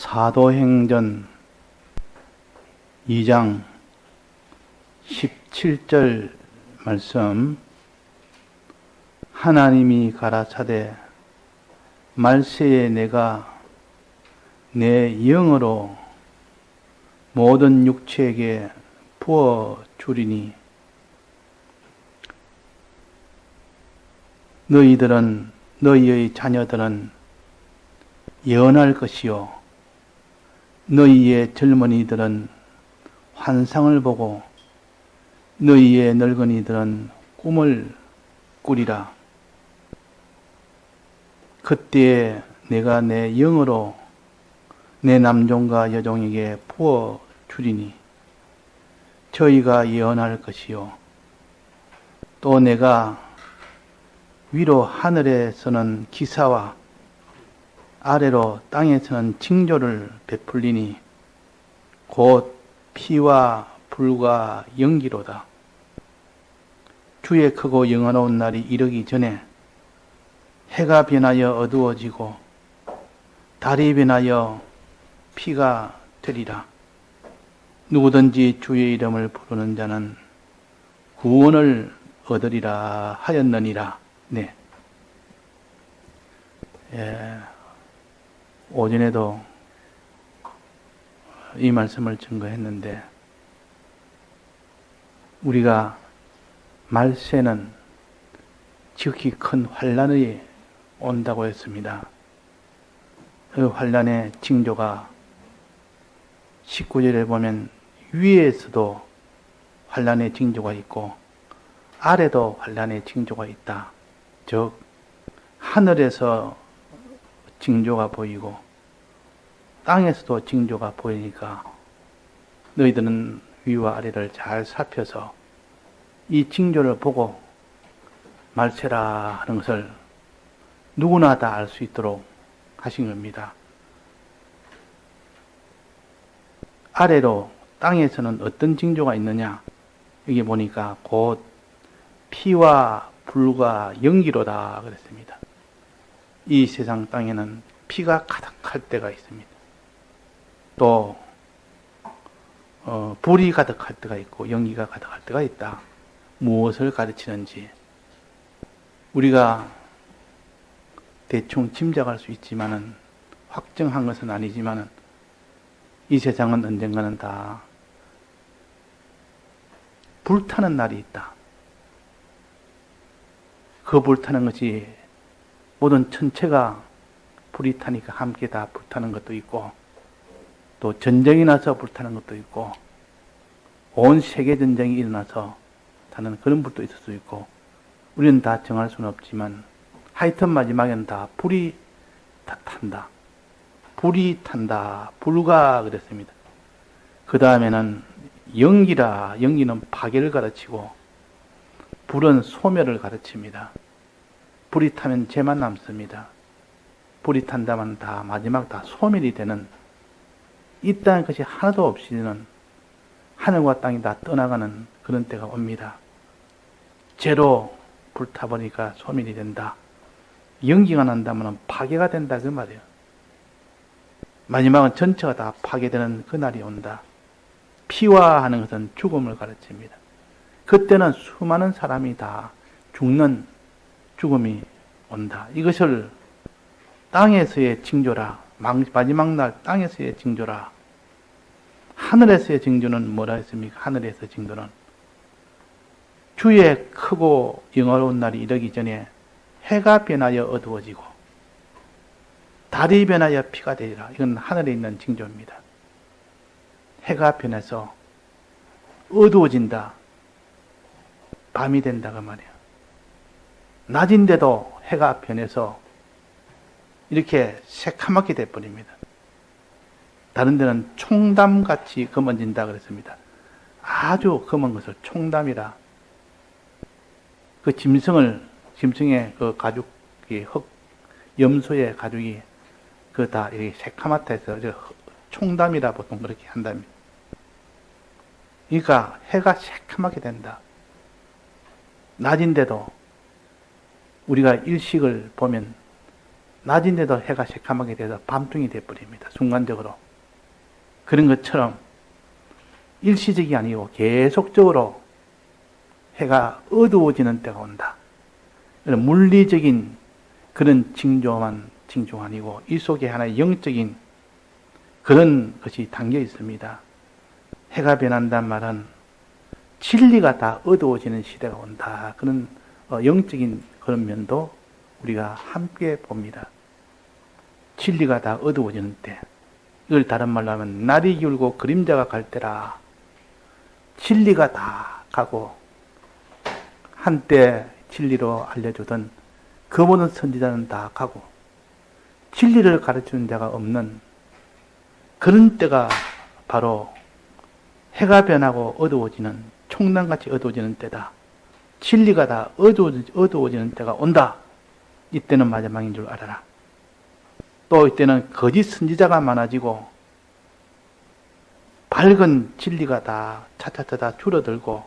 사도행전 2장 17절 말씀. 하나님이 가라사대 말세에 내가 내 영으로 모든 육체에게 부어 주리니 너희의 자녀들은 예언할 것이요 너희의 젊은이들은 환상을 보고 너희의 늙은이들은 꿈을 꾸리라. 그때에 내가 내 영으로 내 남종과 여종에게 부어 주리니 저희가 예언할 것이요 또 내가 위로 하늘에서는 기사와 아래로 땅에서는 징조를 베풀리니 곧 피와 불과 연기로다. 주의 크고 영원한 날이 이르기 전에 해가 변하여 어두워지고 달이 변하여 피가 되리라. 누구든지 주의 이름을 부르는 자는 구원을 얻으리라 하였느니라. 네. 오전에도 이 말씀을 증거했는데 우리가 말세는 지극히 큰 환난이 온다고 했습니다. 그 환난의 징조가 19절에 보면 위에서도 환난의 징조가 있고 아래도 환난의 징조가 있다. 즉 하늘에서 징조가 보이고 땅에서도 징조가 보이니까 너희들은 위와 아래를 잘 살펴서 이 징조를 보고 말세라 하는 것을 누구나 다 알 수 있도록 하신 겁니다. 아래로 땅에서는 어떤 징조가 있느냐? 여기 보니까 곧 피와 불과 연기로다 그랬습니다. 이 세상 땅에는 피가 가득할 때가 있습니다. 또 불이 가득할 때가 있고 연기가 가득할 때가 있다. 무엇을 가르치는지 우리가 대충 짐작할 수 있지만은 확정한 것은 아니지만은 이 세상은 언젠가는 다 불타는 날이 있다. 그 불타는 것이 모든 천체가 불이 타니까 함께 다 불타는 것도 있고 또 전쟁이 나서 불타는 것도 있고 온 세계 전쟁이 일어나서 타는 그런 불도 있을 수 있고 우리는 다 정할 수는 없지만 하여튼 마지막에는 다 불이 다 탄다. 불이 탄다. 불가 그랬습니다. 그 다음에는 연기라. 연기는 파괴를 가르치고 불은 소멸을 가르칩니다. 불이 타면 죄만 남습니다. 불이 탄다면 다 마지막 다 소멸이 되는 있다는 것이 하나도 없이는 하늘과 땅이 다 떠나가는 그런 때가 옵니다. 죄로 불타버리니까 소멸이 된다. 연기가 난다면 파괴가 된다 그 말이에요. 마지막은 전체가 다 파괴되는 그 날이 온다. 피와 하는 것은 죽음을 가르칩니다. 그때는 수많은 사람이 다 죽는 죽음이 온다. 이것을 땅에서의 징조라. 마지막 날 땅에서의 징조라. 하늘에서의 징조는 뭐라 했습니까? 하늘에서의 징조는 주의 크고 영화로운 날이 이르기 전에 해가 변하여 어두워지고 달이 변하여 피가 되리라. 이건 하늘에 있는 징조입니다. 해가 변해서 어두워진다. 밤이 된다 그 말이야. 낮인데도 해가 변해서 이렇게 새카맣게 돼버립니다. 다른 데는 총담같이 검어진다 그랬습니다. 아주 검은 것을 총담이라. 그 짐승의 그 가죽이 염소의 가죽이 그 다 이렇게 새카맣다 해서 총담이라 보통 그렇게 한답니다. 그러니까 해가 새카맣게 된다. 낮인데도 우리가 일식을 보면 낮인데도 해가 새까맣게 돼서 밤중이 돼버립니다. 순간적으로. 그런 것처럼 일시적이 아니고 계속적으로 해가 어두워지는 때가 온다. 물리적인 그런 징조만 징조 아니고 이 속에 하나의 영적인 그런 것이 담겨 있습니다. 해가 변한다는 말은 진리가 다 어두워지는 시대가 온다. 그런 영적인 그런 면도 우리가 함께 봅니다. 진리가 다 어두워지는 때. 이걸 다른 말로 하면 날이 기울고 그림자가 갈 때라. 진리가 다 가고 한때 진리로 알려주던 그 모든 선지자는 다 가고 진리를 가르치는 자가 없는 그런 때가 바로 해가 변하고 어두워지는 총난같이 어두워지는 때다. 진리가 다 어두워지는 때가 온다. 이때는 마지막인 줄 알아라. 또 이때는 거짓 선지자가 많아지고 밝은 진리가 다 차차차 다 줄어들고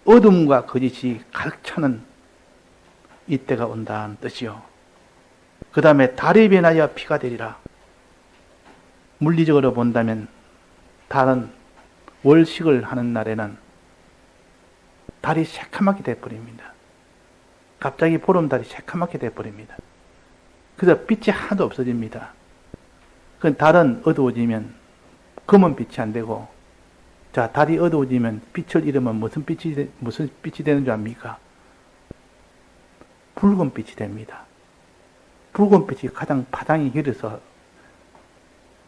어둠과 거짓이 가득 차는 이때가 온다는 뜻이요. 그 다음에 달이 변하여 피가 되리라. 물리적으로 본다면 달은 월식을 하는 날에는 달이 새카맣게 돼버립니다. 갑자기 보름달이 새카맣게 돼버립니다. 그래서 빛이 하나도 없어집니다. 그 달은 어두워지면 검은 빛이 안 되고, 자, 달이 어두워지면 빛을 잃으면 무슨 빛이 되는 줄 압니까? 붉은 빛이 됩니다. 붉은 빛이 가장 파장이 길어서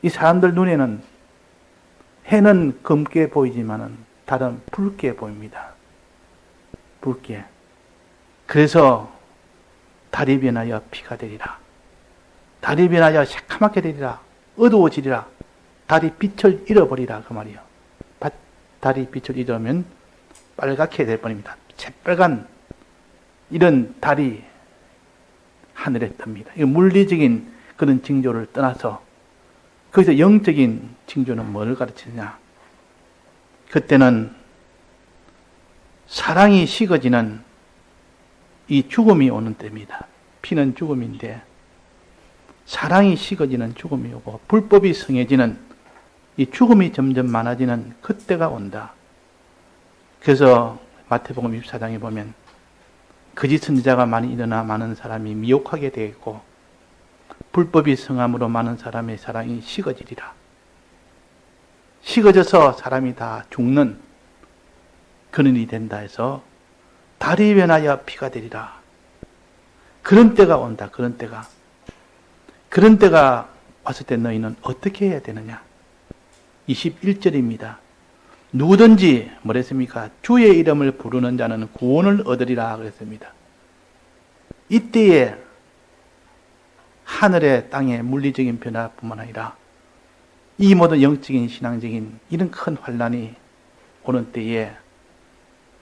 이 사람들 눈에는 해는 검게 보이지만은 달은 붉게 보입니다. 붉게. 그래서 달이 변하여 피가 되리라. 달이 변하여 새카맣게 되리라. 어두워지리라. 달이 빛을 잃어버리라. 그 말이요. 달이 빛을 잃으면 빨갛게 되어버립니다. 새빨간 이런 달이 하늘에 뜹니다. 이 물리적인 그런 징조를 떠나서 거기서 영적인 징조는 뭘 가르치느냐? 그때는 사랑이 식어지는 이 죽음이 오는 때입니다. 피는 죽음인데 사랑이 식어지는 죽음이 오고 불법이 성해지는 이 죽음이 점점 많아지는 그때가 온다. 그래서 마태복음 24장에 보면 거짓 선지자가 많이 일어나 많은 사람이 미혹하게 되겠고 불법이 성함으로 많은 사람의 사랑이 식어지리라. 식어져서 사람이 다 죽는 그런 일이 된다 해서 달이 변하여 피가 되리라. 그런 때가 온다. 그런 때가. 그런 때가 왔을 때 너희는 어떻게 해야 되느냐? 21절입니다. 누구든지 뭐랬습니까? 주의 이름을 부르는 자는 구원을 얻으리라 그랬습니다. 이때에 하늘의 땅의 물리적인 변화뿐만 아니라 이 모든 영적인 신앙적인 이런 큰 환란이 오는 때에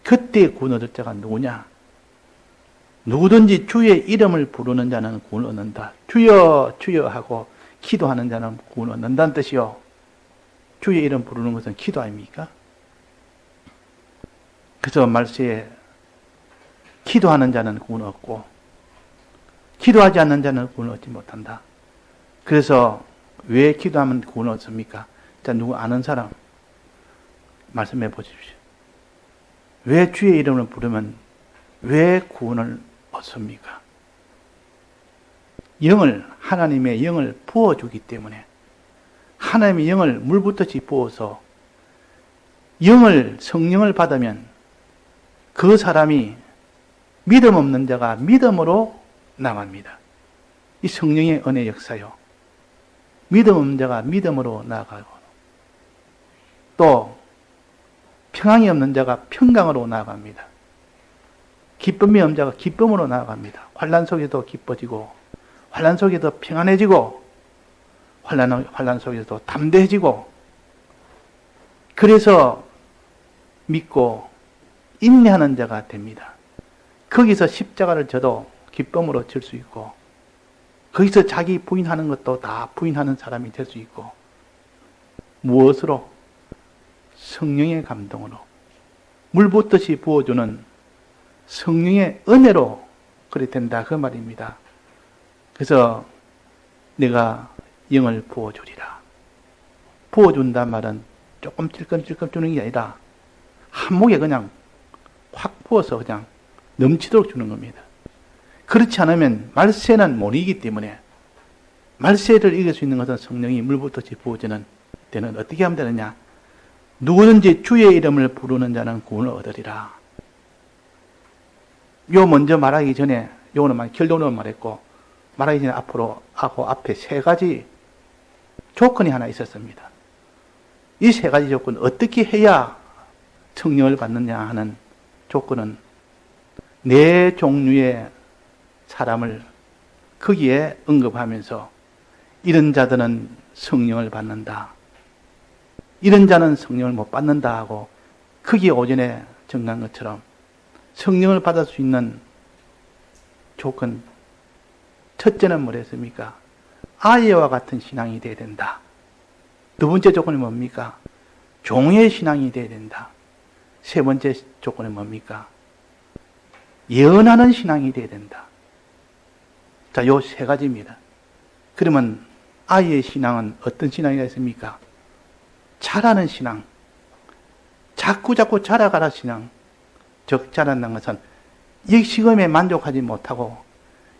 그때 구원 얻을 자가 누구냐? 누구든지 주의 이름을 부르는 자는 구원을 얻는다. 주여 주여 하고 기도하는 자는 구원을 얻는다는 뜻이요. 주의 이름 부르는 것은 기도 아닙니까? 그래서 말세에 기도하는 자는 구원을 얻고 기도하지 않는 자는 구원을 얻지 못한다. 그래서 왜 기도하면 구원을 얻습니까? 자, 누구 아는 사람 말씀해 보십시오. 왜 주의 이름을 부르면 왜 구원을 얻습니까? 영을, 하나님의 영을 부어주기 때문에 하나님의 영을 물붓듯이 부어서 영을, 성령을 받으면 그 사람이 믿음 없는 자가 믿음으로 나갑니다. 이 성령의 은혜 역사요. 믿음 없는 자가 믿음으로 나아가고 또 평강이 없는 자가 평강으로 나아갑니다. 기쁨이 없는 자가 기쁨으로 나아갑니다. 환난 속에도 기뻐지고 환난 속에도 평안해지고 환난 속에도 담대해지고 그래서 믿고 인내하는 자가 됩니다. 거기서 십자가를 져도 기쁨으로 질 수 있고 거기서 자기 부인하는 것도 다 부인하는 사람이 될 수 있고 무엇으로? 성령의 감동으로 물붓듯이 부어주는 성령의 은혜로 그리 된다 그 말입니다. 그래서 내가 영을 부어주리라. 부어준단 말은 조금 찔끔찔끔 주는 게 아니라 한 목에 그냥 확 부어서 그냥 넘치도록 주는 겁니다. 그렇지 않으면 말세는 못 이기기 때문에 말세를 이길 수 있는 것은 성령이 물붓듯이 부어지는 때는 어떻게 하면 되느냐? 누구든지 주의 이름을 부르는 자는 구원을 얻으리라. 요 먼저 말하기 전에 요거는 결론을 말했고 말하기 전에 앞으로 하고 앞에 세 가지 조건이 하나 있었습니다. 이 세 가지 조건 어떻게 해야 성령을 받느냐 하는 조건은 네 종류의 사람을 거기에 언급하면서 이런 자들은 성령을 받는다. 이런 자는 성령을 못 받는다 하고 거기에 오전에 정한 것처럼 성령을 받을 수 있는 조건 첫째는 뭐랬습니까? 아이와 같은 신앙이 되어야 된다. 두 번째 조건이 뭡니까? 종의 신앙이 되어야 된다. 세 번째 조건이 뭡니까? 예언하는 신앙이 되어야 된다. 자, 요 세 가지입니다. 그러면 아이의 신앙은 어떤 신앙이 있습니까? 자라는 신앙. 자꾸 자라가라 신앙. 즉, 자란다는 것은 이 시금에 만족하지 못하고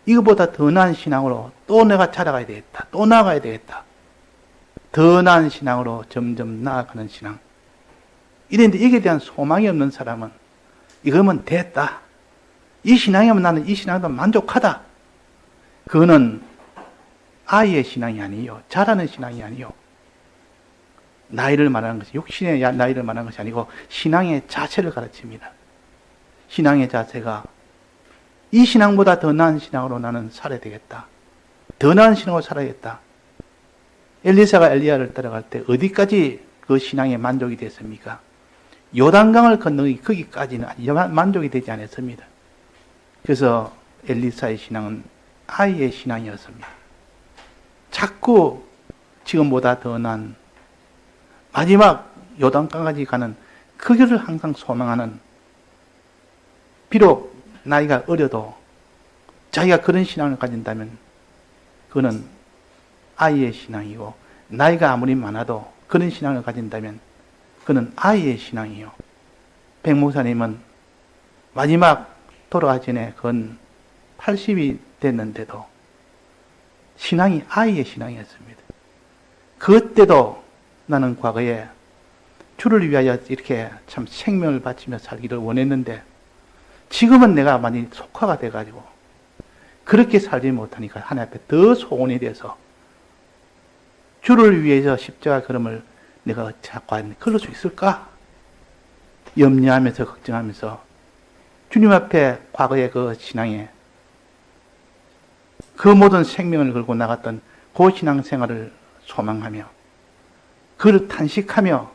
이거보다 더 나은 신앙으로 또 내가 자라가야 되겠다. 또 나아가야 되겠다. 더 나은 신앙으로 점점 나아가는 신앙. 이런데 이게 대한 소망이 없는 사람은 이거면 됐다. 이 신앙이면 나는 이 신앙도 만족하다. 그거는 아이의 신앙이 아니요. 자라는 신앙이 아니요. 나이를 말하는 것이 육신의 나이를 말하는 것이 아니고 신앙의 자세를 가르칩니다. 신앙의 자세가 이 신앙보다 더 나은 신앙으로 나는 살아야 되겠다. 더 나은 신앙으로 살아야겠다. 엘리사가 엘리야를 따라갈 때 어디까지 그 신앙에 만족이 됐습니까? 요단강을 건너기 거기까지는 만족이 되지 않았습니다. 그래서 엘리사의 신앙은 아이의 신앙이었습니다. 자꾸 지금보다 더 나은 마지막 요단강까지 가는 그 길을 항상 소망하는, 비록 나이가 어려도 자기가 그런 신앙을 가진다면 그거는 아이의 신앙이고, 나이가 아무리 많아도 그런 신앙을 가진다면 그는 아이의 신앙이요. 백 목사님은 마지막 돌아가기 전에 건 80이 됐는데도 신앙이 아이의 신앙이었습니다. 그때도 나는 과거에 주를 위하여 이렇게 참 생명을 바치며 살기를 원했는데 지금은 내가 많이 속화가 돼가지고 그렇게 살지 못하니까 하나님 앞에 더 소원이 돼서 주를 위해서 십자가 걸음을 내가 과연 걸을 수 있을까? 염려하면서 걱정하면서 주님 앞에 과거의 그 신앙에 그 모든 생명을 걸고 나갔던 그 신앙생활을 소망하며 그를 탄식하며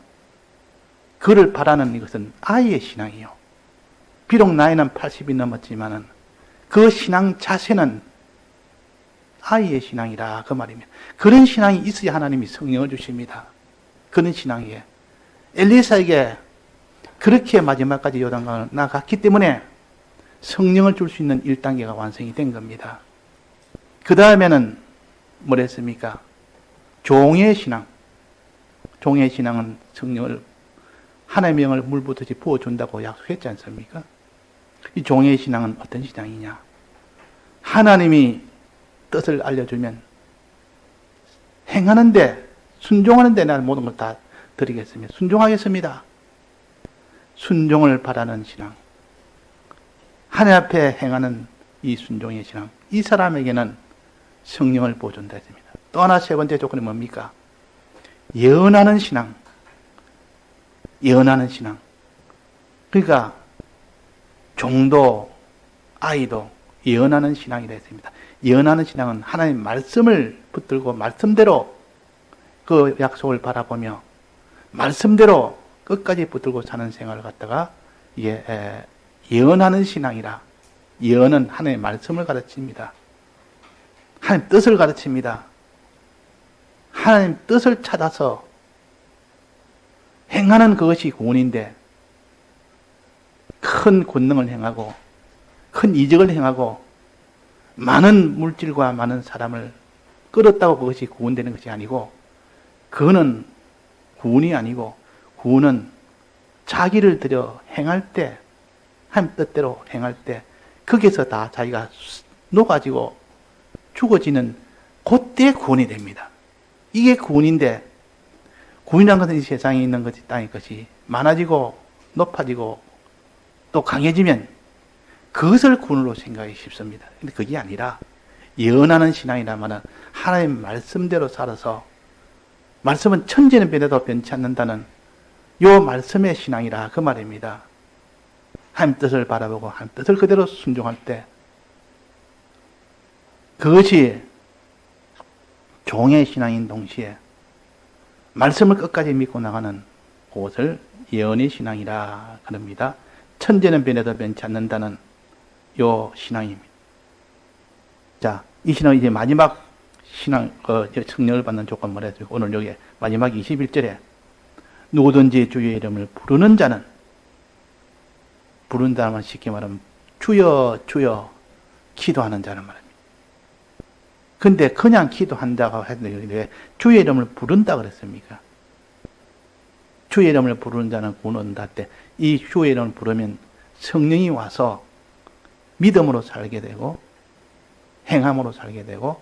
그를 바라는 이것은 아이의 신앙이요. 비록 나이는 80이 넘었지만은 그 신앙 자세는 아이의 신앙이라 그 말입니다. 그런 신앙이 있어야 하나님이 성령을 주십니다. 그런 신앙이에 엘리사에게 그렇게 마지막까지 요단강을 나갔기 때문에 성령을 줄 수 있는 1단계가 완성이 된 겁니다. 그 다음에는 뭐랬습니까? 종의 신앙. 종의 신앙은 성령을, 하나님의 영을 물붓듯이 부어준다고 약속했지 않습니까? 이 종의 신앙은 어떤 신앙이냐? 하나님이 뜻을 알려주면 행하는데, 순종하는데 나는 모든 걸 다 드리겠습니다. 순종하겠습니다. 순종을 바라는 신앙. 하나님 앞에 행하는 이 순종의 신앙. 이 사람에게는 성령을 부어준다 했습니다. 또 하나 세 번째 조건이 뭡니까? 예언하는 신앙. 예언하는 신앙. 그러니까 종도 아이도 예언하는 신앙이라 했습니다. 예언하는 신앙은 하나님 말씀을 붙들고 말씀대로 그 약속을 바라보며 말씀대로 끝까지 붙들고 사는 생활을 갖다가 이게 예언하는 신앙이라. 예언은 하나님의 말씀을 가르칩니다. 하나님 뜻을 가르칩니다. 하나님 뜻을 찾아서 행하는 그것이 구원인데 큰 권능을 행하고 큰 이적을 행하고 많은 물질과 많은 사람을 끌었다고 그것이 구원되는 것이 아니고, 그거는 구원이 아니고, 구원은 자기를 들여 행할 때, 하나님 뜻대로 행할 때, 거기서 다 자기가 녹아지고 죽어지는 그때 구원이 됩니다. 이게 구원인데, 구원이라는 것은 이 세상에 있는 것이, 땅의 것이 많아지고 높아지고 또 강해지면 그것을 구원으로 생각하기 쉽습니다. 근데 그게 아니라 예언하는 신앙이라면 하나님 말씀대로 살아서, 말씀은 천지는 변해도 변치 않는다는 요 말씀의 신앙이라 그 말입니다. 하나님 뜻을 바라보고 하나님 뜻을 그대로 순종할 때 그것이 종의 신앙인 동시에 말씀을 끝까지 믿고 나가는 그것을 예언의 신앙이라 그럽니다. 천재는 변해도 변치 않는다는 요 신앙입니다. 자, 이 신앙이 이제 마지막 신앙, 성령을 받는 조건 뭐라 했어요? 오늘 여기 마지막 21절에 누구든지 주의 이름을 부르는 자는, 부른다면 쉽게 말하면 주여 주여 기도하는 자는 말입니다. 근데 그냥 기도한다고 했는데 왜 주의 이름을 부른다 그랬습니까? 주의 이름을 부르는 자는 구원 얻는다 할 때 이 주의 이름을 부르면 성령이 와서 믿음으로 살게 되고 행함으로 살게 되고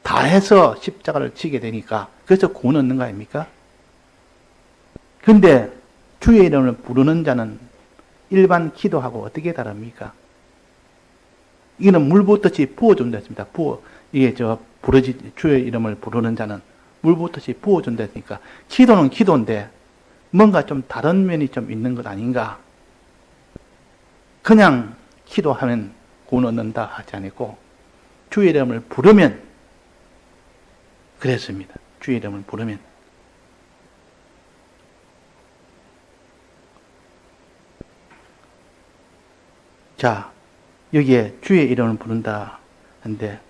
다 해서 십자가를 지게 되니까 그래서 구원 얻는 거 아닙니까? 근데 주의 이름을 부르는 자는 일반 기도하고 어떻게 다릅니까? 이거는 물 붓듯이 부어준다 했습니다. 이게 주의 이름을 부르는 자는 물 붓듯이 부어준다 했으니까 기도는 기도인데 뭔가 좀 다른 면이 좀 있는 것 아닌가? 그냥 기도하면 구원 얻는다 하지 않고 주의 이름을 부르면 그랬습니다. 주의 이름을 부르면. 자, 여기에 주의 이름을 부른다 하는데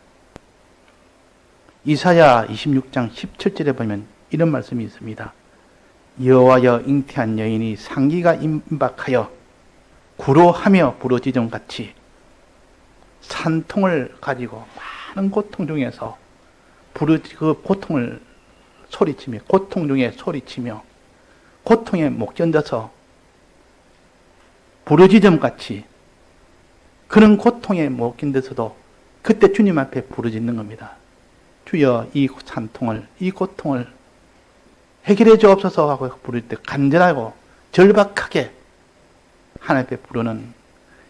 이사야 26장 17절에 보면 이런 말씀이 있습니다. 여호와여 잉태한 여인이 상기가 임박하여 구로하며 부르짖음 같이 산통을 가지고 많은 고통 중에서 그 고통을 소리치며 고통 중에 소리치며 고통에 못 견뎌서 부르짖음 같이 그런 고통에 못 견뎌서도 그때 주님 앞에 부르짖는 겁니다. 주여 이 산통을 이 고통을 해결해 주옵소서 하고 부를 때 간절하고 절박하게 하나님 앞에 부르는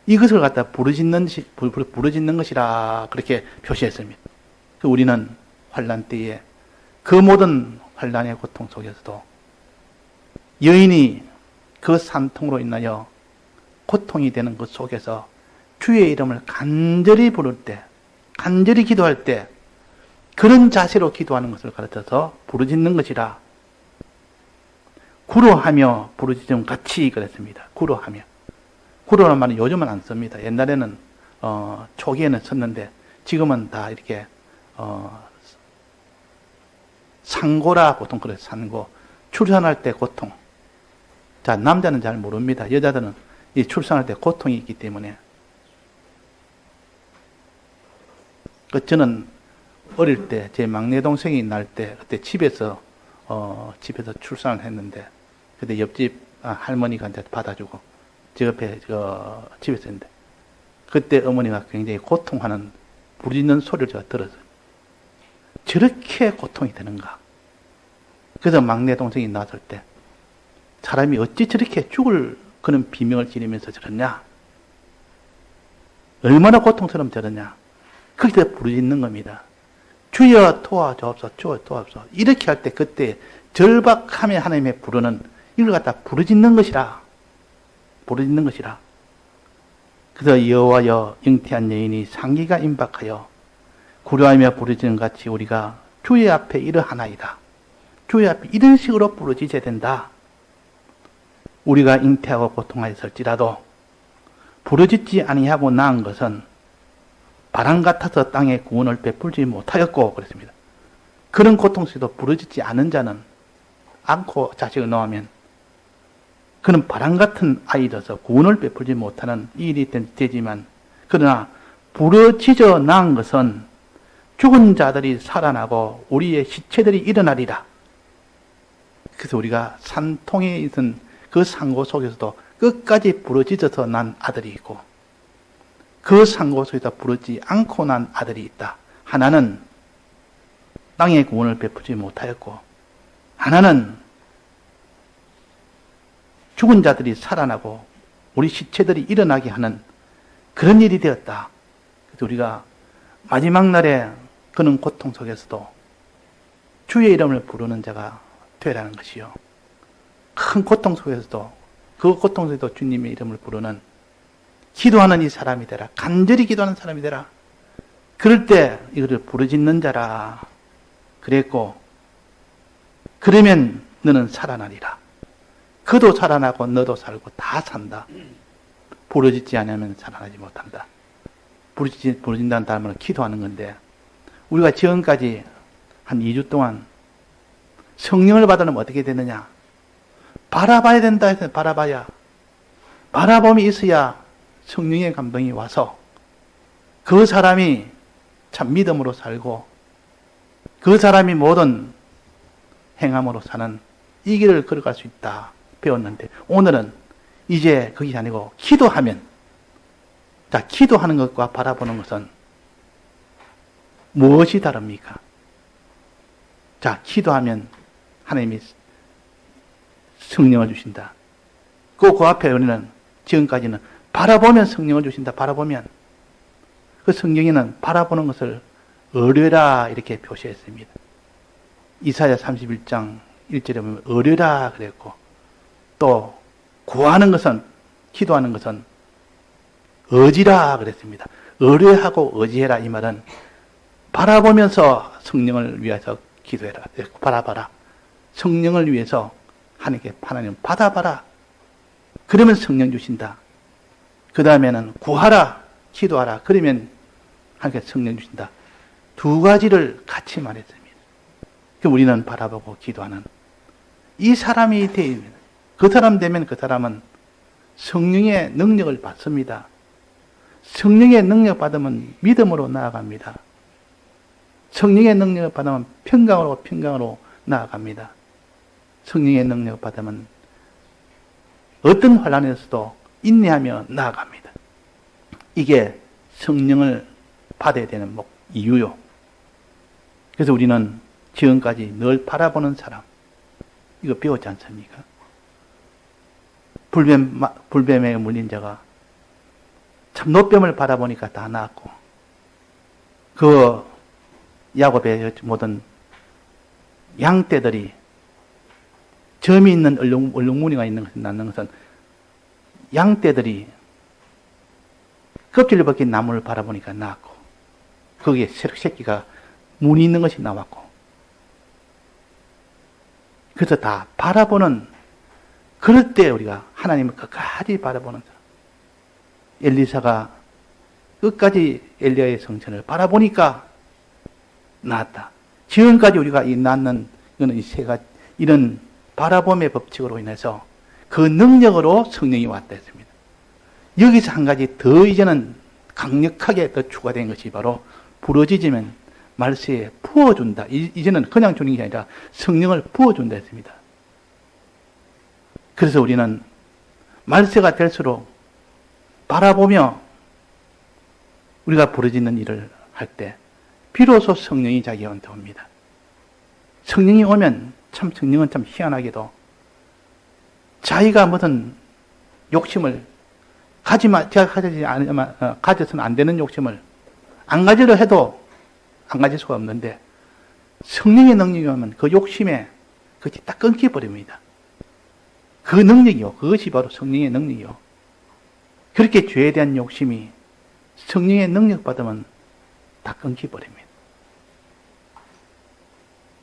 이것을 갖다 부르짖는 것이라 그렇게 표시했습니다. 우리는 환난 때에 그 모든 환난의 고통 속에서도 여인이 그 산통으로 인하여 고통이 되는 것 속에서 주의 이름을 간절히 부를 때, 간절히 기도할 때 그런 자세로 기도하는 것을 가르쳐서 부르짖는 것이라 구로하며 부르짖음 같이 그랬습니다. 구로하며. 구로라는 말은 요즘은 안 씁니다. 옛날에는 초기에는 썼는데 지금은 다 이렇게 상고라 보통 그래서 산고. 출산할 때 고통. 자, 남자는 잘 모릅니다. 여자들은 이 출산할 때 고통이 있기 때문에. 저는 어릴 때 제 막내 동생이 날 때 그때 집에서 출산을 했는데 그때 옆집 할머니가 이제 받아주고 제 옆에 집에서 했는데 그때 어머니가 굉장히 고통하는 부르짖는 소리를 제가 들었어요. 저렇게 고통이 되는가? 그래서 막내 동생이 낳았을 때 사람이 어찌 저렇게 죽을 그런 비명을 지르면서 저러냐? 얼마나 고통스러우면 저러냐? 거기서 부르짖는 겁니다. 주여 도와주옵소서, 주여 도와주옵소서. 이렇게 할 때 그때 절박하며 하나님의 부르는 이걸 갖다 부르짖는 것이라. 부르짖는 것이라. 그래서 여호와여 잉태한 여인이 상기가 임박하여 구려하며 부르짖는 같이 우리가 주의 앞에 이러하나이다. 주의 앞에 이런 식으로 부르짖어야 된다. 우리가 잉태하고 고통하였을지라도 부르짖지 아니하고 낳은 것은 바람 같아서 땅에 구원을 베풀지 못하였고 그랬습니다. 그런 고통 속에도 부르짖지 않은 자는 않고 자식을 낳으면 그는 바람 같은 아이로서 구원을 베풀지 못하는 일이 되지만 그러나 부러지져 난 것은 죽은 자들이 살아나고 우리의 시체들이 일어나리라. 그래서 우리가 산통에 있던 그 상고 속에서도 끝까지 부러지져서 난 아들이 있고, 그 상고 속에서 부러지지 않고 난 아들이 있다. 하나는 땅의 구원을 베푸지 못하였고, 하나는 죽은 자들이 살아나고 우리 시체들이 일어나게 하는 그런 일이 되었다. 그래서 우리가 마지막 날에 그런 고통 속에서도 주의 이름을 부르는 자가 되라는 것이요. 큰 고통 속에서도, 그 고통 속에서도 주님의 이름을 부르는, 기도하는 이 사람이 되라. 간절히 기도하는 사람이 되라. 그럴 때 이거를 부르짖는 자라 그랬고, 그러면 너는 살아나리라. 그도 살아나고 너도 살고 다 산다. 부르짖지 않으면 살아나지 못한다. 부르짖는다는 단어는 기도하는 건데, 우리가 지금까지 한 2주 동안 성령을 받으면 어떻게 되느냐? 바라봐야 된다 해서 바라봐야, 바라봄이 있어야 성령의 감동이 와서 그 사람이 참 믿음으로 살고 그 사람이 모든 행함으로 사는 이 길을 걸어갈 수 있다 배웠는데, 오늘은 이제 그게 아니고 기도하면, 자, 기도하는 것과 바라보는 것은 무엇이 다릅니까? 자, 기도하면 하나님이 성령을 주신다. 그 앞에 우리는 지금까지는 바라보면 성령을 주신다. 바라보면. 그 성경에는 바라보는 것을 어뢰라 이렇게 표시했습니다. 이사야 31장 1절에 보면 어뢰라 그랬고, 또 구하는 것은, 기도하는 것은 의지라 그랬습니다. 의뢰하고 의지해라 이 말은 바라보면서 성령을 위해서 기도해라. 바라봐라. 성령을 위해서 하나님 받아봐라. 그러면 성령 주신다. 그 다음에는 구하라. 기도하라. 그러면 하나님께 성령 주신다. 두 가지를 같이 말했습니다. 우리는 바라보고 기도하는 이 사람이 되면, 그 사람 되면 그 사람은 성령의 능력을 받습니다. 성령의 능력 받으면 믿음으로 나아갑니다. 성령의 능력을 받으면 평강으로 나아갑니다. 성령의 능력을 받으면 어떤 환난에서도 인내하며 나아갑니다. 이게 성령을 받아야 되는 이유요. 그래서 우리는 지금까지 늘 바라보는 사람, 이거 배웠지 않습니까? 불뱀에 물린 자가 참 노뱀을 바라보니까 다 나았고, 그 야곱의 모든 양떼들이 점이 있는 얼룩무늬가 있는 것을 낳는 것은 양떼들이 껍질을 벗긴 나무를 바라보니까 나았고, 거기에 새끼가 무늬 있는 것이 나왔고, 그래서 다 바라보는, 그럴 때 우리가 하나님을 끝까지 바라보는 사람. 엘리사가 끝까지 엘리야의 성천을 바라보니까 나았다. 지금까지 우리가 이 낳는, 이거는 이 세 가지, 이런 바라봄의 법칙으로 인해서 그 능력으로 성령이 왔다 했습니다. 여기서 한 가지 더 이제는 강력하게 더 추가된 것이 바로 부러지지면 말세에 부어준다. 이제는 그냥 주는 게 아니라 성령을 부어준다 했습니다. 그래서 우리는 말세가 될수록 바라보며 우리가 부러지는 일을 할 때 비로소 성령이 자기한테 옵니다. 성령이 오면 성령은 참 희한하게도 자기가 무슨 욕심을 가져서는 안 되는 욕심을 안 가지려 해도 안 가질 수가 없는데, 성령의 능력이 오면 그 욕심에 그것이 딱 끊겨버립니다. 그 능력이요. 그것이 바로 성령의 능력이요. 그렇게 죄에 대한 욕심이 성령의 능력 받으면 다 끊겨버립니다.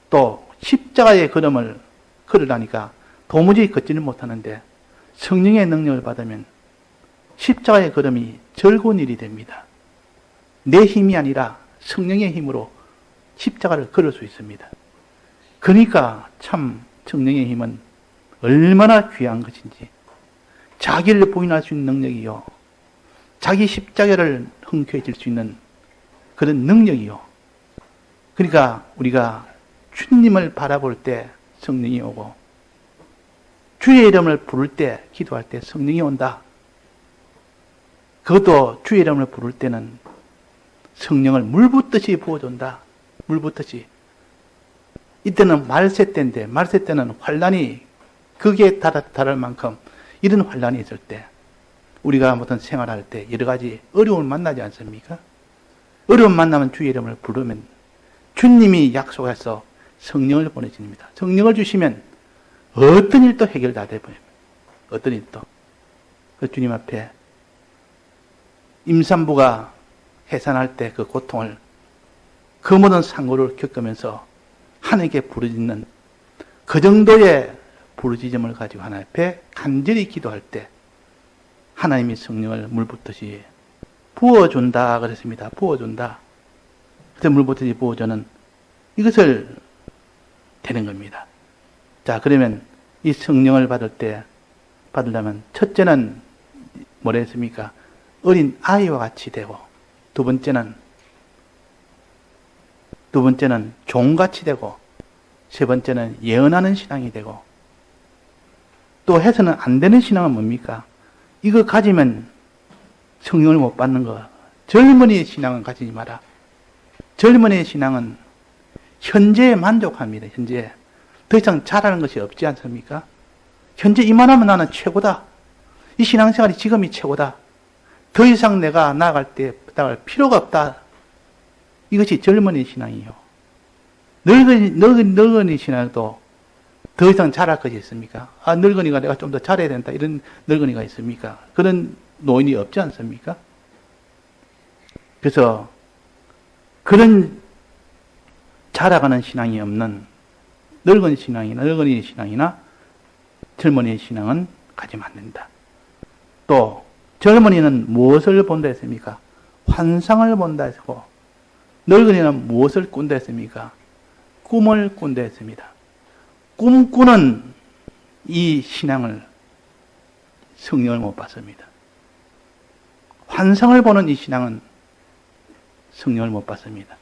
또 십자가의 걸음을 걸으라니까 도무지 걷지는 못하는데 성령의 능력을 받으면 십자가의 걸음이 즐거운 일이 됩니다. 내 힘이 아니라 성령의 힘으로 십자가를 걸을 수 있습니다. 그러니까 참 성령의 힘은 얼마나 귀한 것인지, 자기를 부인할 수 있는 능력이요, 자기 십자가를 흔쾌히 질 수 있는 그런 능력이요. 그러니까 우리가 주님을 바라볼 때 성령이 오고 주의 이름을 부를 때, 기도할 때 성령이 온다. 그것도 주의 이름을 부를 때는 성령을 물붓듯이 부어준다. 물붓듯이. 이때는 말세 때인데, 말세 때는 환란이 극에 달할 만큼 이런 환란이 있을 때 우리가 무슨 생활할 때 여러 가지 어려움을 만나지 않습니까? 어려움 만나면 주의 이름을 부르면 주님이 약속해서 성령을 보내십니다. 성령을 주시면 어떤 일도 해결 다 돼버립니다. 어떤 일도. 그 주님 앞에 임산부가 해산할 때 그 고통을, 그 모든 상고를 겪으면서 하나님께 부르짖는 그 정도의 부르짖음을 가지고 하나님 앞에 간절히 기도할 때 하나님이 성령을 물붓듯이 부어준다 그랬습니다. 부어준다. 그래서 물붓듯이 부어주는 이것을 되는 겁니다. 자, 그러면 이 성령을 받으려면 첫째는 뭐라 했습니까? 어린 아이와 같이 되고, 두 번째는 종같이 되고, 세 번째는 예언하는 신앙이 되고, 또 해서는 안 되는 신앙은 뭡니까? 이거 가지면 성령을 못 받는 거. 젊은이의 신앙은 가지지 마라. 젊은이의 신앙은 현재에 만족합니다. 현재에. 더 이상 잘하는 것이 없지 않습니까? 현재 이만하면 나는 최고다. 이 신앙생활이 지금이 최고다. 더 이상 내가 나아갈 필요가 없다. 이것이 젊은이 신앙이요. 늙은이 신앙도 더 이상 잘할 것이 있습니까? 아, 늙은이가 내가 좀 더 잘해야 된다. 이런 늙은이가 있습니까? 그런 노인이 없지 않습니까? 그래서 그런 자라가는 신앙이 없는 늙은이 신앙이나 젊은이의 신앙은 가지면 안 된다. 또 젊은이는 무엇을 본다 했습니까? 환상을 본다 했고, 늙은이는 무엇을 꾼다 했습니까? 꿈을 꾼다 했습니다. 꿈꾸는 이 신앙을 성령을 못 받습니다. 환상을 보는 이 신앙은 성령을 못 받습니다.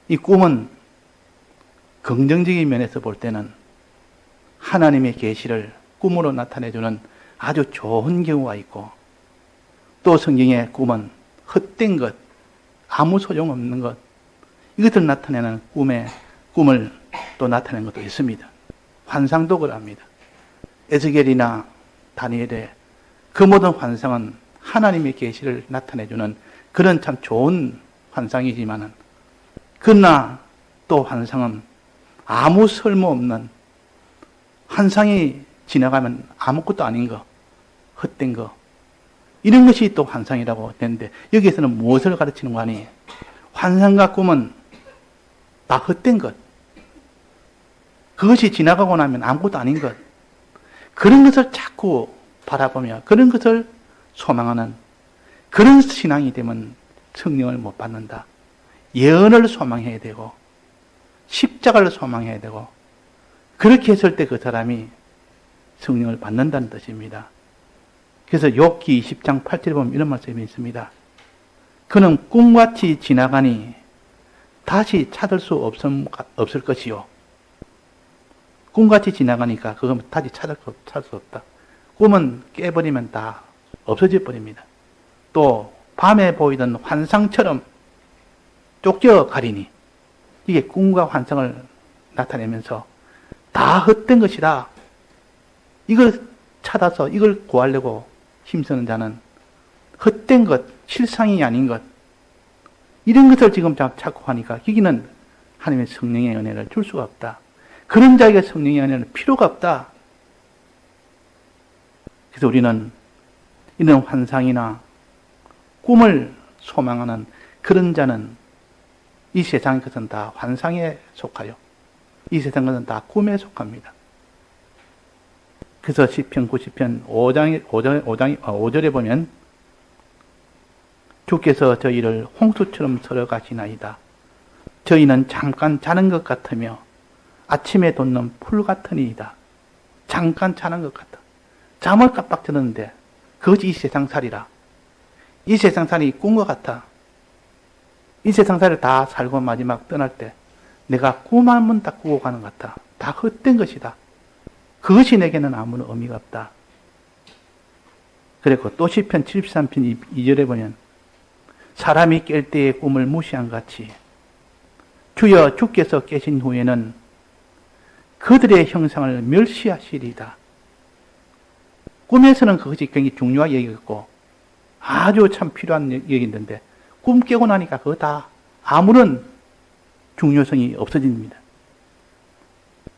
이 꿈은 긍정적인 면에서 볼 때는 하나님의 계시를 꿈으로 나타내주는 아주 좋은 경우가 있고, 또 성경의 꿈은 헛된 것, 아무 소용없는 것, 이것을 나타내는 꿈을 또 나타내는 것도 있습니다. 환상도 그럽니다. 에스겔이나 다니엘의 그 모든 환상은 하나님의 계시를 나타내주는 그런 참 좋은 환상이지만은, 그러나 또 환상은 아무 쓸모없는, 환상이 지나가면 아무것도 아닌 거, 헛된 거, 이런 것이 또 환상이라고 되는데, 여기에서는 무엇을 가르치는 거 아니? 환상과 꿈은 다 헛된 것, 그것이 지나가고 나면 아무것도 아닌 것, 그런 것을 자꾸 바라보며 그런 것을 소망하는 그런 신앙이 되면 성령을 못 받는다. 예언을 소망해야 되고 십자가를 소망해야 되고, 그렇게 했을 때 그 사람이 성령을 받는다는 뜻입니다. 그래서 욥기 20장 8절에 보면 이런 말씀이 있습니다. 그는 꿈같이 지나가니 다시 찾을 수 없을 것이요. 꿈같이 지나가니까 그건 다시 찾을 수 없다. 꿈은 깨버리면 다 없어져 버립니다. 또 밤에 보이던 환상처럼 쫓겨 가리니, 이게 꿈과 환상을 나타내면서 다 헛된 것이다. 이걸 찾아서 이걸 구하려고 힘쓰는 자는 헛된 것, 실상이 아닌 것, 이런 것을 지금 찾고 하니까 여기는 하나님의 성령의 은혜를 줄 수가 없다. 그런 자에게 성령의 은혜는 필요가 없다. 그래서 우리는 이런 환상이나 꿈을 소망하는 그런 자는 이 세상의 것은 다 환상에 속하여 이 세상 것은 다 꿈에 속합니다. 그래서 시편 90편 5절에 보면 주께서 저희를 홍수처럼 설어 가시나이다. 저희는 잠깐 자는 것 같으며 아침에 돋는 풀 같으니이다. 잠깐 자는 것 같다. 잠을 깜빡 자는데 그것이 이 세상 살이라. 이 세상살이 꿈과 같아. 이 세상살을 다 살고 마지막 떠날 때 내가 꿈 한 번 딱 꾸고 가는 것 같아. 다 헛된 것이다. 그것이 내게는 아무런 의미가 없다. 그리고 또 시편 73편 2절에 보면 사람이 깰 때의 꿈을 무시한 같이 주여 주께서 깨신 후에는 그들의 형상을 멸시하시리다. 꿈에서는 그것이 굉장히 중요한 얘기였고 아주 참 필요한 얘기인데 꿈 깨고 나니까 그거 다 아무런 중요성이 없어집니다.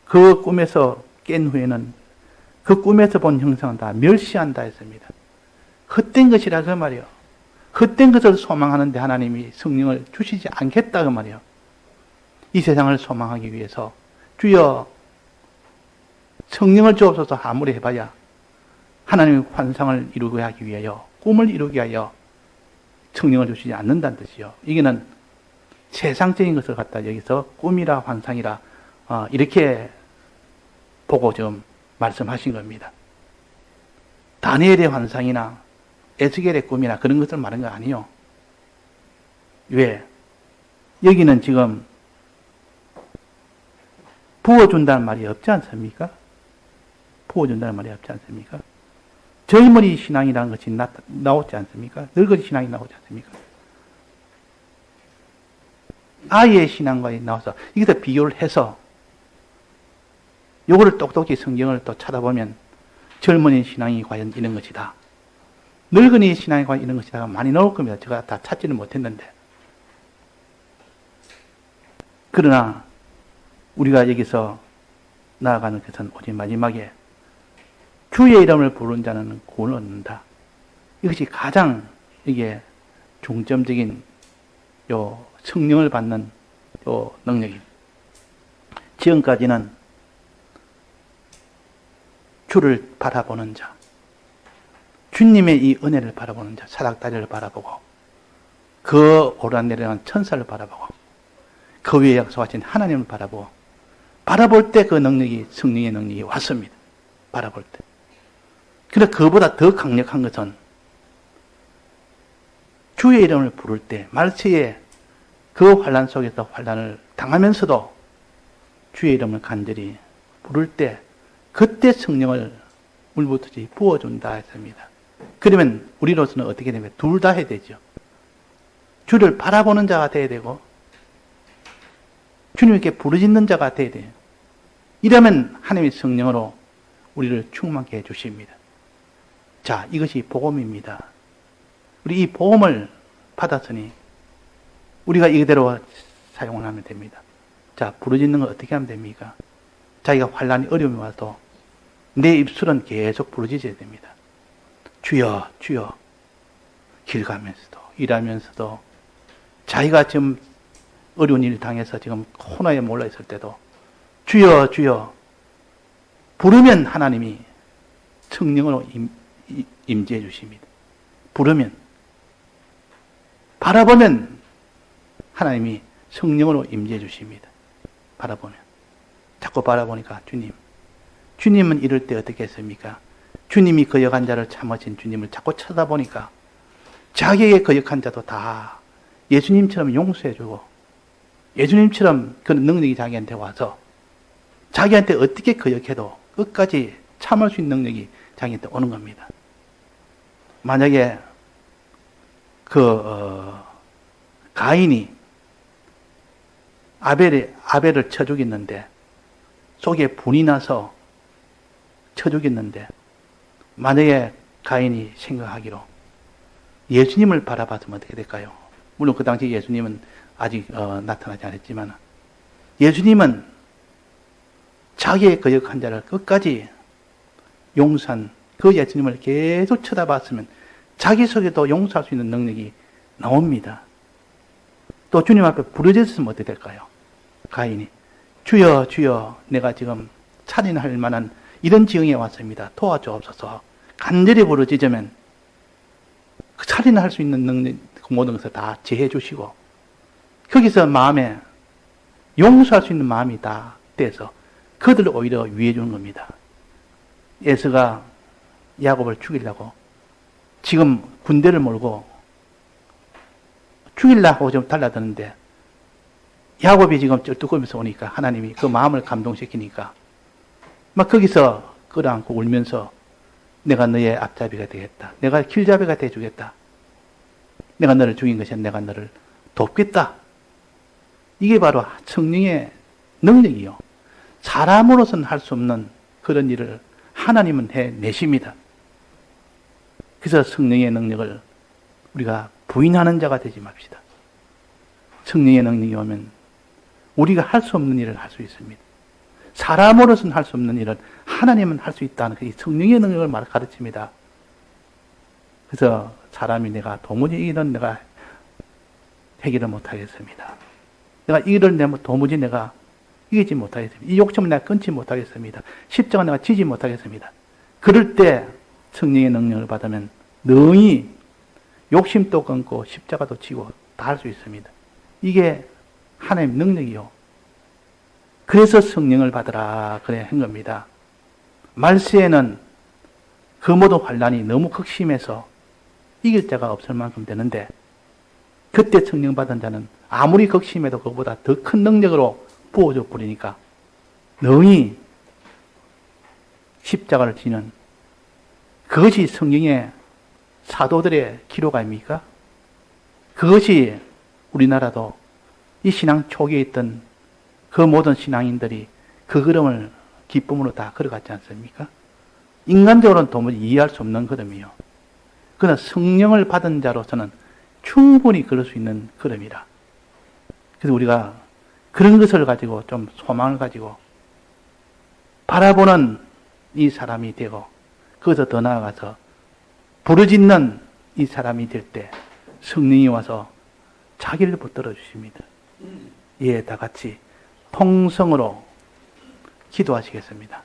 그 꿈에서 깬 후에는 그 꿈에서 본 형상은 다 멸시한다 했습니다. 헛된 것이라 그 말이요. 헛된 것을 소망하는데 하나님이 성령을 주시지 않겠다 그 말이요. 이 세상을 소망하기 위해서 주여 성령을 주옵소서 아무리 해봐야 하나님의 환상을 이루게 하기 위하여 꿈을 이루게 하여 성령을 주시지 않는다는 뜻이요. 이게는 세상적인 것을 갖다 여기서 꿈이라 환상이라 이렇게 보고 좀 말씀하신 겁니다. 다니엘의 환상이나 에스겔의 꿈이나 그런 것을 말하는 거 아니요. 왜? 여기는 지금 부어준다는 말이 없지 않습니까? 부어준다는 말이 없지 않습니까? 젊은이 신앙이라는 것이 나오지 않습니까? 늙은이 신앙이 나오지 않습니까? 아이의 신앙과 나와서 이것을 비교를 해서 요거를 똑똑히 성경을 또 찾아보면 젊은이 신앙이 과연 이런 것이다. 늙은이 신앙이 과연 이런 것이다. 많이 나올 겁니다. 제가 다 찾지는 못했는데. 그러나 우리가 여기서 나아가는 것은 오직 마지막에 주의 이름을 부르는 자는 구원을 얻는다. 이것이 가장 이게 중점적인 요 성령을 받는 요 능력입니다. 지금까지는 주를 바라보는 자, 주님의 이 은혜를 바라보는 자, 사닥다리를 바라보고 그 오르락내리락 천사를 바라보고 그 위에 약속하신 하나님을 바라보고 바라볼 때 그 능력이 성령의 능력이 왔습니다. 바라볼 때. 그런데 그보다 더 강력한 것은 주의 이름을 부를 때 말세에 그 환난 속에서 환난을 당하면서도 주의 이름을 간절히 부를 때 그때 성령을 물붓듯이 부어준다 했습니다. 그러면 우리로서는 어떻게 되면 둘 다 해야 되죠. 주를 바라보는 자가 되어야 되고 주님께 부르짖는 자가 되어야 돼요. 이러면 하나님의 성령으로 우리를 충만케 해주십니다. 자, 이것이 복음입니다. 우리 이 복음을 받았으니 우리가 이대로 사용을 하면 됩니다. 자, 부르짖는 걸 어떻게 하면 됩니까? 자기가 환난이 어려움이 와도 내 입술은 계속 부르짖어야 됩니다. 주여, 주여. 길 가면서도, 일하면서도, 자기가 지금 어려운 일을 당해서 지금 코너에 몰려 있을 때도 주여, 주여. 부르면 하나님이 성령으로 임재해 주십니다. 부르면. 바라보면 하나님이 성령으로 임재해 주십니다. 바라보면. 자꾸 바라보니까 주님은 이럴 때 어떻게 했습니까? 주님이 거역한 자를 참으신 주님을 자꾸 쳐다보니까 자기에게 거역한 자도 다 예수님처럼 용서해주고 예수님처럼 그런 능력이 자기한테 와서 자기한테 어떻게 거역해도 끝까지 참을 수 있는 능력이 자기한테 오는 겁니다. 만약에 가인이 아벨을 쳐 죽였는데 속에 분이 나서 쳐 죽였는데 만약에 가인이 생각하기로 예수님을 바라봤으면 어떻게 될까요? 물론 그 당시 예수님은 아직 나타나지 않았지만 예수님은 자기의 거역한 자를 끝까지 용서한 그 예수님을 계속 쳐다봤으면 자기 속에도 용서할 수 있는 능력이 나옵니다. 또 주님 앞에 부르짖었으면 어떻게 될까요? 가인이 주여 주여 내가 지금 살인할 만한 이런 지경에 왔습니다. 도와주옵소서. 간절히 부르짖으면 살인할 수 있는 능력 모든 것을 다 제해 주시고 거기서 마음에 용서할 수 있는 마음이 다 돼서 그들을 오히려 위해 주는 겁니다. 에서가 야곱을 죽이려고 지금 군대를 몰고 죽이려고 좀 달라드는데 야곱이 지금 쩔뚝거리면서 오니까 하나님이 그 마음을 감동시키니까 막 거기서 끌어안고 울면서 내가 너의 앞잡이가 되겠다. 내가 길잡이가 되주겠다. 내가 너를 죽인 것이 아니라 내가 너를 돕겠다. 이게 바로 성령의 능력이요. 사람으로서는 할 수 없는 그런 일을 하나님은 해내십니다. 그래서 성령의 능력을 우리가 부인하는 자가 되지 맙시다. 성령의 능력이 오면 우리가 할 수 없는 일을 할 수 있습니다. 사람으로서는 할 수 없는 일을 하나님은 할 수 있다는 그 성령의 능력을 가르칩니다. 그래서 사람이 내가 도무지 이런 내가 해결을 못하겠습니다. 내가 이를 도무지 내가 이기지 못하겠습니다. 이 욕심을 내가 끊지 못하겠습니다. 십자가 내가 지지 못하겠습니다. 그럴 때 성령의 능력을 받으면 능히 욕심도 끊고 십자가도 지고 다 할 수 있습니다. 이게 하나님의 능력이요. 그래서 성령을 받으라 그래 한 겁니다. 말세에는 그 모든 환란이 너무 극심해서 이길 자가 없을 만큼 되는데 그때 성령 받은 자는 아무리 극심해도 그보다 더 큰 능력으로 부어져 버리니까 능히 십자가를 지는 그것이 성령의 사도들의 기록 아닙니까? 그것이 우리나라도 이 신앙 초기에 있던 그 모든 신앙인들이 그 걸음을 기쁨으로 다 걸어갔지 않습니까? 인간적으로는 도무지 이해할 수 없는 걸음이요. 그러나 성령을 받은 자로서는 충분히 걸을 수 있는 걸음이라. 그래서 우리가 그런 것을 가지고 좀 소망을 가지고 바라보는 이 사람이 되고 거기서 더 나아가서 부르짖는 이 사람이 될 때 성령이 와서 자기를 붙들어 주십니다. 예, 다 같이 통성으로 기도하시겠습니다.